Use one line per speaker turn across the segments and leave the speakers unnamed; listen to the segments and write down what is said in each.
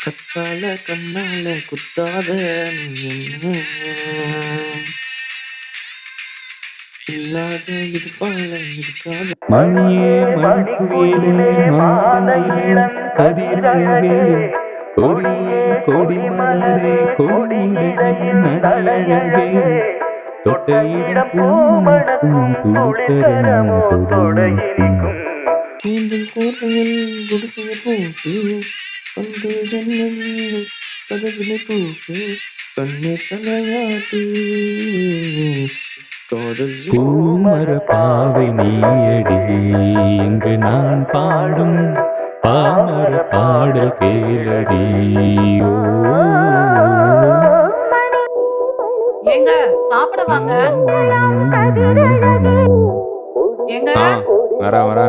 கத்தால கண்ணால குத்தாத இல்லாத இருப்பால இருக்காத
மணியே மணிக்குயிலே மாலையிலே கதிரழகே கொடியே கொடி மலரே கொடியிலே நடையழகே தொட்டையிடம் பூமணக்கும் துளித்தரணும் தொடையினிக்கும்
கூந்தல் கோர்வையில் குடிசையை போட்டு பங்கு ஜன்னலில் கதவினை போட்டு கண்ணே தலையாட்டு காதல்
பூமர பாவை நீயடி இங்கு நான் பாடும் பாமர பாடல் கேளடி ஓ
ஏங்க சாப்பிட வாங்க. ஏங்க
வரா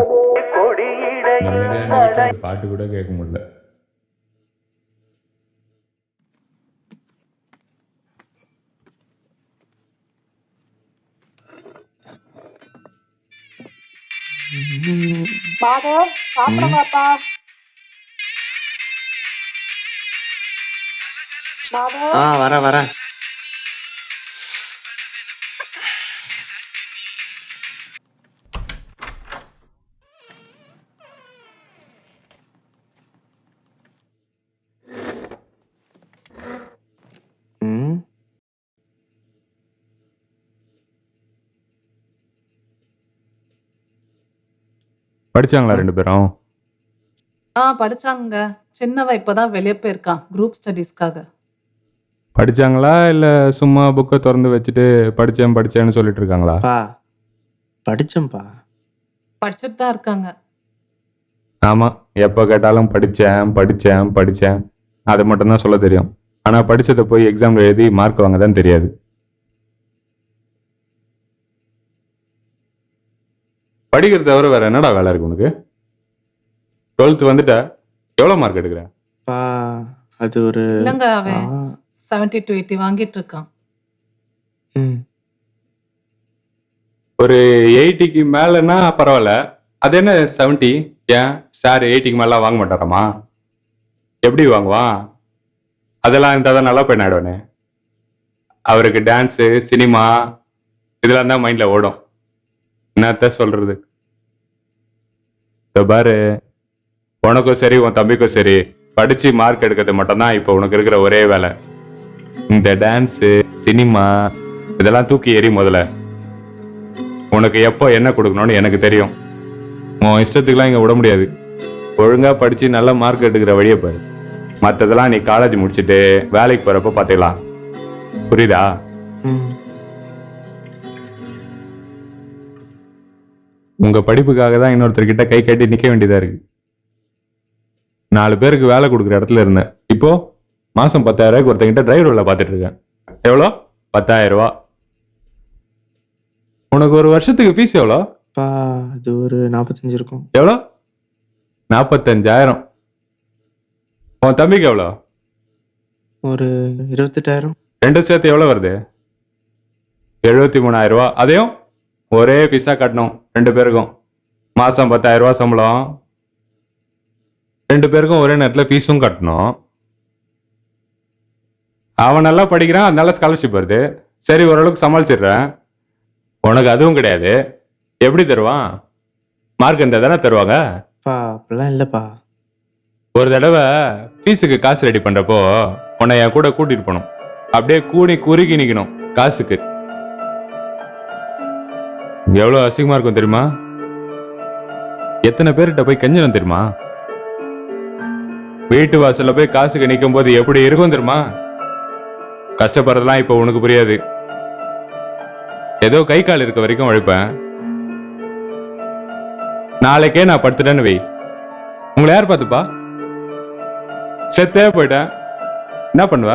பாட்டு கூட கேட்க முடியல.
வர
படிச்சாங்களா ரெண்டு பேரும்?
படிச்சாங்க. சின்னவ இப்பதான் வெளியே போயிருக்கான் குரூப் ஸ்டடீஸ்க்காக.
படிச்சாங்களா இல்ல சும்மா புக்கை திறந்து வச்சுட்டு படிச்சேன்னு சொல்லிட்டு இருக்காங்களா?
படிச்சேன்ப்பா.
படிச்சுட்டு தான் இருக்காங்க.
ஆமா, எப்ப கேட்டாலும் படிச்சேன் அது மட்டும் தான் சொல்ல தெரியும். ஆனா படிச்சதை போய் எக்ஸாம்ல எழுதி மார்க் வாங்க தான் தெரியாது. படிக்கிறது தவிர வேற என்னடா வேலை இருக்கு உனக்கு? 12th வந்துட்ட, எவ்வளவு மார்க் எடுக்கிற?
அது ஒரு
இல்லங்க, அவன் 70 to 80 வாங்கிட்டு இருக்கான்.
ஒரு 80க்கு மேலன்னா பரவாயில்ல. அது என்ன 70? ஏன் சார் 80க்கு மேல வாங்க மாட்டாராமா? எப்படி வாங்குவான்? அதெல்லாம் இருந்தால் தான் நல்லா பையன் ஆயிடுவானே. அவருக்கு டான்ஸு சினிமா இதெல்லாம் தான் மைண்ட்ல ஓடும். என்னத்த சொல்றது? பாரு, உனக்கும் சரி உன் தம்பிக்கும் சரி படிச்சு மார்க் எடுக்கிறது மட்டும்தான் இப்போ உனக்கு இருக்கிற ஒரே வேலை. இந்த டான்ஸு சினிமா இதெல்லாம் தூக்கி எறி. முதல்ல உனக்கு எப்போ என்ன கொடுக்கணும்னு எனக்கு தெரியும். உன் இஷ்டத்துக்குலாம் இங்கே விட முடியாது. ஒழுங்கா படிச்சு நல்ல மார்க் எடுக்கிற வழியை பாரு. மற்றதெல்லாம் நீ காலேஜ் முடிச்சுட்டு வேலைக்கு போறப்ப பார்த்துக்கலாம். புரியுதா? உங்க படிப்புக்காக தான் இன்னொருத்தர்கிட்ட கை கட்டி நிக்க வேண்டியதா இருக்கு. 4 பேருக்கு வேலை கொடுக்குற இடத்துல இருந்தேன். இப்போ மாசம் 10,000 ஒருத்தங்கிட்ட டிரைவர் வேலை பார்த்துட்டு இருக்கேன். எவ்வளோ? 10,000 ரூபா. உனக்கு ஒரு வருஷத்துக்கு ஃபீஸ் எவ்வளோ?
அது ஒரு 45 இருக்கும்.
எவ்வளோ? 45,000. உன் தம்பிக்கு எவ்வளோ?
ஒரு 28,000.
ரெண்டும் சேர்த்து எவ்வளோ வருது? 73,000 ரூபா. அதையும் ஒரே ஃபீஸா கட்டணும் 2 பேருக்கும். மாசம் 10,000 ரூபா சம்பளம். 2 பேருக்கும் ஒரே நேரத்தில் ஃபீஸும் கட்டணும். அவன் நல்லா படிக்கிறான், அதனால ஸ்காலர்ஷிப் வருது. சரி, ஓரளவுக்கு சமாளிச்சிடுறேன். உனக்கு அதுவும் கிடையாது. எப்படி தருவான்? மார்க் இருந்தால் தானே தருவாங்க.
அப்படிலாம் இல்லைப்பா.
ஒரு தடவை ஃபீஸுக்கு காசு ரெடி பண்ணுறப்போ உன்னை என் கூட கூட்டிகிட்டு போகணும். அப்படியே கூடி குறுகி நிற்கணும் காசுக்கு. எவ்வளோ அசிங்கமாக இருக்கும் தெரியுமா? எத்தனை பேர்கிட்ட போய் கெஞ்சணும் தெரியுமா? வீட்டு வாசல்ல போய் காசுக்கு நிற்கும் போது எப்படி இருக்கும் தெரியுமா? கஷ்டப்படுறதுலாம் இப்போ உனக்கு புரியாது. ஏதோ கை கால் இருக்க வரைக்கும் உழைப்பேன். நாளைக்கே நான் படுத்துட்டேன்னு வை, உங்களை யார் பார்த்துப்பா? செத்தே போயிட்டேன், என்ன பண்ணுவ?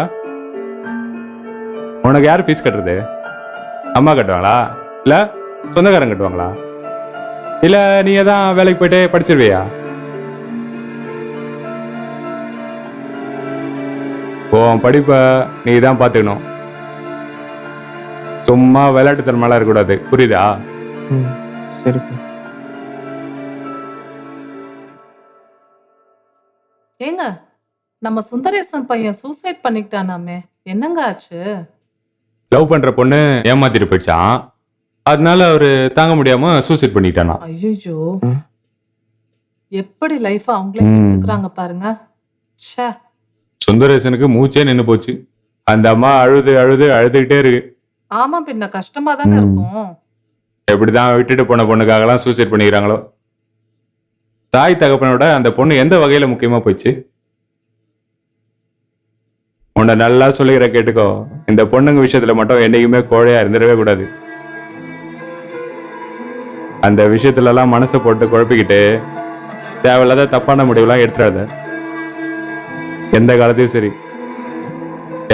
உனக்கு யார் ஃபீஸ் கட்டுறது? அம்மா கட்டுவாங்களா? இல்ல சொந்தக்காரங்க கட்டுவாங்களா? இல்ல நீ தான் வேலைக்கு போயிட்டே படிச்சிருவியா? உன் படிப்பை நீ தான் பார்த்துக்கணும். சும்மா விளையாட்டுத்தனமாலாம் இருக்கக்கூடாது, புரியுதா?
ம். சரிப்பா.
ஏங்க நம்ம சுந்தரேசன் பையன் சூசைட் பண்ணிக்கிட்டானாமே, என்னங்க ஆச்சு?
லவ் பண்ற பொண்ணு ஏமாத்திட்டு போயிடுச்சான். அதனால அவரு தாங்க முடியாம சூசைட் பண்ணிட்டானா.
ஐயோ,
ஆ.
எப்படி லைஃப் அவங்களே
ம்.
கெடுத்துக்கிறாங்க பாருங்க. ச்சே.
சுந்தரேசனுக்கு மூச்சே நின்னு போச்சு. அந்த அம்மா அழுது அழுது அழுதுகிட்டே இருக்கு.
ஆமா, பின்ன கஷ்டமா தானே
ம்.
இருக்கும்.
எப்படிதான் விட்டுட்டு போன பொண்ணுக்காகலாம் சூசைட் பண்ணிக்கிறாங்களோ. தாய் தகப்பனோட அந்த பொண்ணு எந்த வகையில முக்கியமா போச்சு? உன்னை நல்லா சொல்லிக்கிற கேட்டுக்கோ, இந்த பொண்ணுங்க விஷயத்துல மட்டும் என்னைக்குமே கோழையா இருந்துடவே கூடாது. அந்த விஷயத்துல எல்லாம் மனசை போட்டு குழப்பிக்கிட்டு தேவையில்லாத தப்பான முடிவுலாம் எடுத்துடாத. எந்த காலத்தையும் சரி,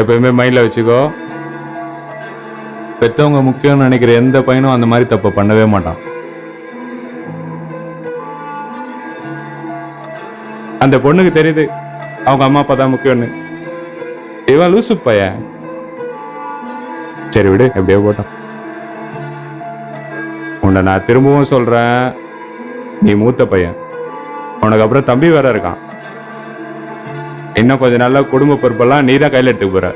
எப்பயுமே மைண்ட்ல வச்சுக்கோ, பெத்தவங்க முக்கியம்னு நினைக்கிற எந்த பையனும் அந்த மாதிரி தப்பை பண்ணவே மாட்டான். அந்த பொண்ணுக்கு தெரியுது அவங்க அம்மா அப்பா தான் முக்கியம்னு. இவன் லூசு பையன். சரி விடு, எப்படியோ போட்டான். உன்னை நான் திரும்பவும் சொல்றேன், நீ மூத்த பையன், உனக்கு அப்புறம் தம்பி வேற இருக்கான். இன்னும் கொஞ்ச நாள்ல குடும்ப பொறுப்பெல்லாம் நீ தான் கையில் எடுத்துக்க போற.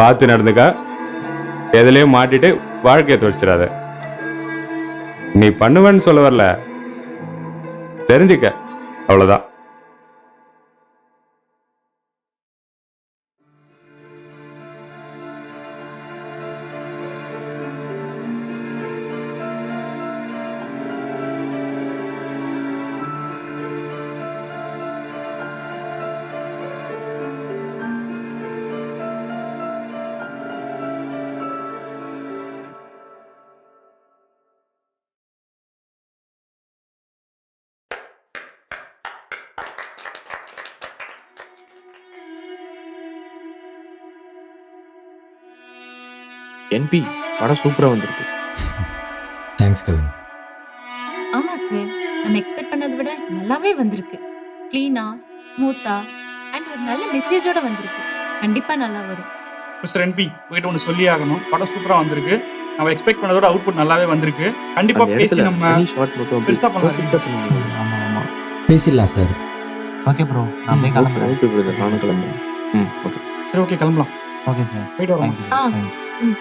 பார்த்து நடந்துக்க, எதுலயும் மாட்டிட்டு வாழ்க்கையை தொலைச்சிடாத. நீ பண்ணுவேன்னு சொல்ல வரல, தெரிஞ்சுக்க, அவ்வளவுதான்.
என்பி படம் சூப்பரா வந்திருக்கு.
தேங்க்ஸ் கவின்.
ஆமா சார், நம்ம எக்ஸ்பெக்ட் பண்ணதை விட நல்லாவே வந்திருக்கு. க்ளீனா, ஸ்மூத்தா அண்ட் ஒரு நல்ல மெசேஜோட வந்திருக்கு. கண்டிப்பா நல்லா வரும்.
மிஸ்டர் என்பி, உங்ககிட்ட ஒன்று சொல்லி ஆகணும். படம் சூப்பராக வந்திருக்கு. நம்ம எக்ஸ்பெக்ட் பண்ணதோட அவுட்புட் நல்லாவே வந்திருக்கு. கண்டிப்பா
அந்த
பேசி
இடத்துல
நம்ம
தனி ஷாட் மட்டும் அப்படி
பெருசா பண்ணலாம்.
perfect ஆ பண்ணிருந்தீங்க.
ஆமா ஆமா.
பேசிடலாம் சார்.
ஓகே ப்ரோ, நான் போய்
ஓகே
கிளம்புறேன்.
ஓகே பிரதர், நானும் கிளம்புறேன். ம் ஓகே.
சரி, ஓகே, கிளம்பலாம்.
Okay sir.
போயிட்டு வரோம்.
Thank you sir. தேங்க்யூ.
ம்.